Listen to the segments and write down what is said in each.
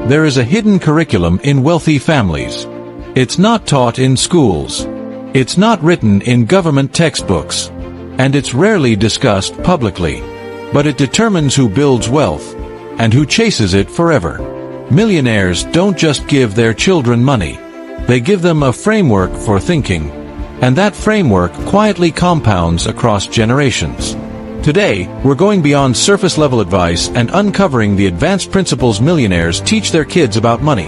There is a hidden curriculum in wealthy families. It's not taught in schools. It's not written in government textbooks. And it's rarely discussed publicly. But it determines who builds wealth and who chases it forever. Millionaires don't just give their children money. They give them a framework for thinking. And that framework quietly compounds across generations. Today, we're going beyond surface-level advice and uncovering the advanced principles millionaires teach their kids about money.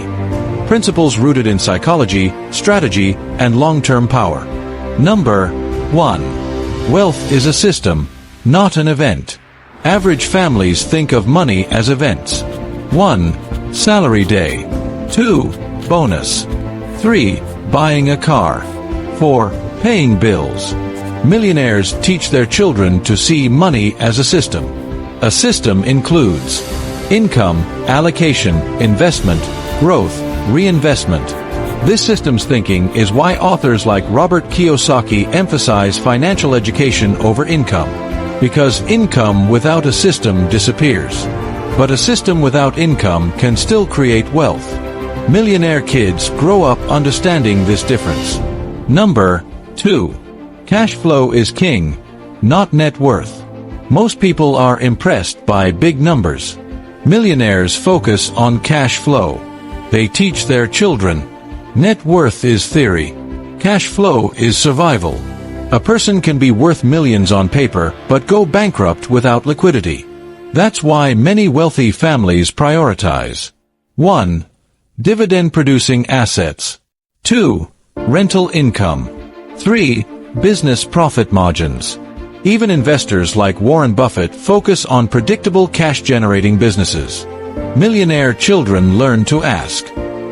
Principles rooted in psychology, strategy, and long-term power. Number 1. Wealth is a system, not an event. Average families think of money as events. 1. Salary day. 2. Bonus. 3. Buying a car. 4. Paying bills. Millionaires teach their children to see money as a system. A system includes income, allocation, investment, growth, reinvestment. This systems thinking is why authors like Robert Kiyosaki emphasize financial education over income. Because income without a system disappears. But a system without income can still create wealth. Millionaire kids grow up understanding this difference. Number 2. Cash flow is king, not net worth. Most people are impressed by big numbers. Millionaires focus on cash flow. They teach their children. Net worth is theory. Cash flow is survival. A person can be worth millions on paper, but go bankrupt without liquidity. That's why many wealthy families prioritize 1. Dividend-producing assets. 2. Rental income. 3. Business profit margins. Even investors like Warren Buffett focus on predictable cash-generating businesses. Millionaire children learn to ask,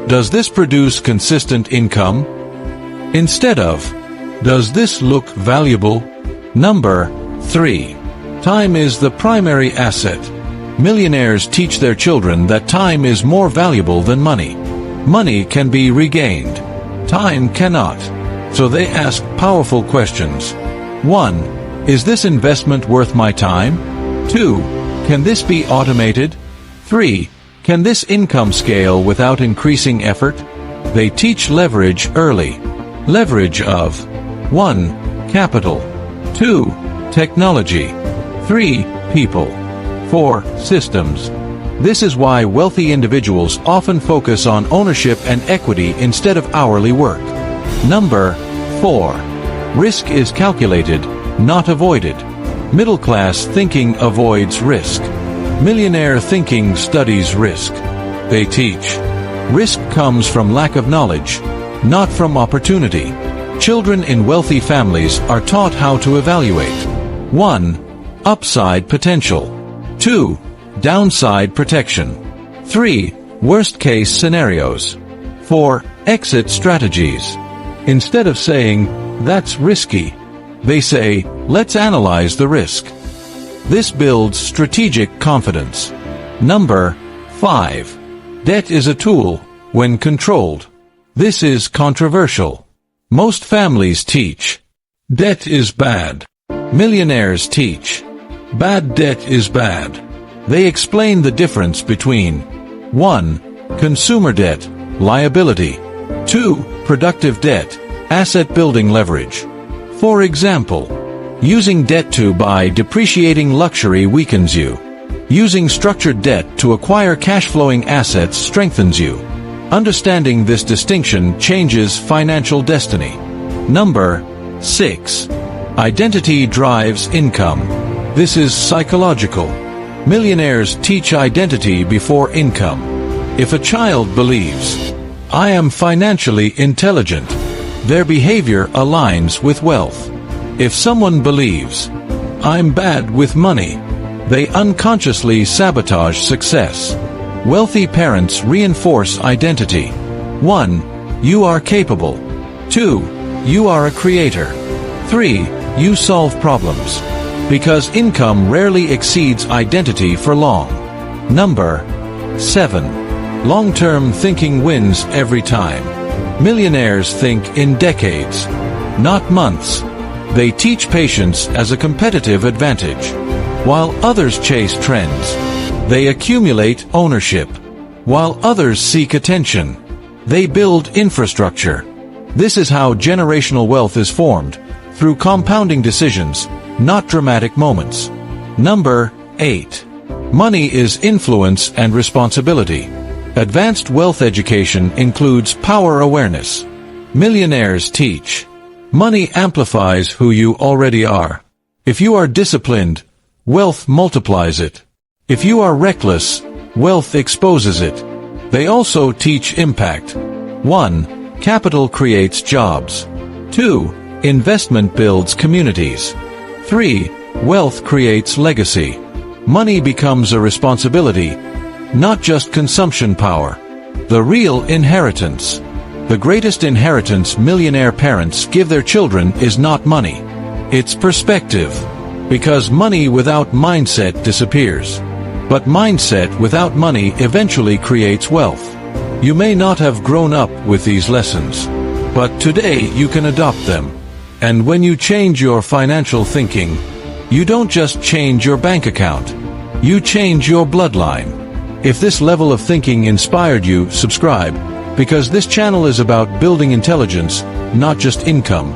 does this produce consistent income? Instead of, does this look valuable? Number 3. Time is the primary asset. Millionaires teach their children that time is more valuable than money. Money can be regained. Time cannot. So they ask powerful questions. 1. Is this investment worth my time? 2. Can this be automated? 3. Can this income scale without increasing effort? They teach leverage early. Leverage of 1. Capital. 2. Technology. 3. People. 4. Systems. This is why wealthy individuals often focus on ownership and equity instead of hourly work. Number 4. Risk is calculated, not avoided. Middle-class thinking avoids risk. Millionaire thinking studies risk. They teach. Risk comes from lack of knowledge, not from opportunity. Children in wealthy families are taught how to evaluate 1. Upside potential. 2. Downside protection. 3. Worst-case scenarios. 4. Exit strategies. Instead of saying, that's risky, they say, let's analyze the risk. This builds strategic confidence. Number 5. Debt is a tool, when controlled. This is controversial. Most families teach, debt is bad. Millionaires teach, bad debt is bad. They explain the difference between 1. Consumer debt, liability. 2. Productive debt, asset-building leverage. For example, using debt to buy depreciating luxury weakens you. Using structured debt to acquire cash-flowing assets strengthens you. Understanding this distinction changes financial destiny. Number 6. Identity drives income. This is psychological. Millionaires teach identity before income. If a child believes, I am financially intelligent, their behavior aligns with wealth. If someone believes, I'm bad with money, they unconsciously sabotage success. Wealthy parents reinforce identity. 1. You are capable. 2. You are a creator. 3. You solve problems. Because income rarely exceeds identity for long. Number 7. Long-term thinking wins every time. Millionaires think in decades, not months. They teach patience as a competitive advantage. While others chase trends, they accumulate ownership. while others seek attention. They build infrastructure. This is how generational wealth is formed, through compounding decisions, not dramatic moments. Number 8. Money is influence and responsibility. Advanced wealth education includes power awareness. Millionaires teach. Money amplifies who you already are. If you are disciplined, wealth multiplies it. If you are reckless, wealth exposes it. They also teach impact. 1. Capital creates jobs. 2. Investment builds communities. 3. Wealth creates legacy. Money becomes a responsibility, not just consumption power. The real inheritance. The greatest inheritance millionaire parents give their children is not money. It's perspective. Because money without mindset disappears. But mindset without money eventually creates wealth. You may not have grown up with these lessons, but today you can adopt them. And when you change your financial thinking, you don't just change your bank account. You change your bloodline. If this level of thinking inspired you, subscribe, because this channel is about building intelligence, not just income.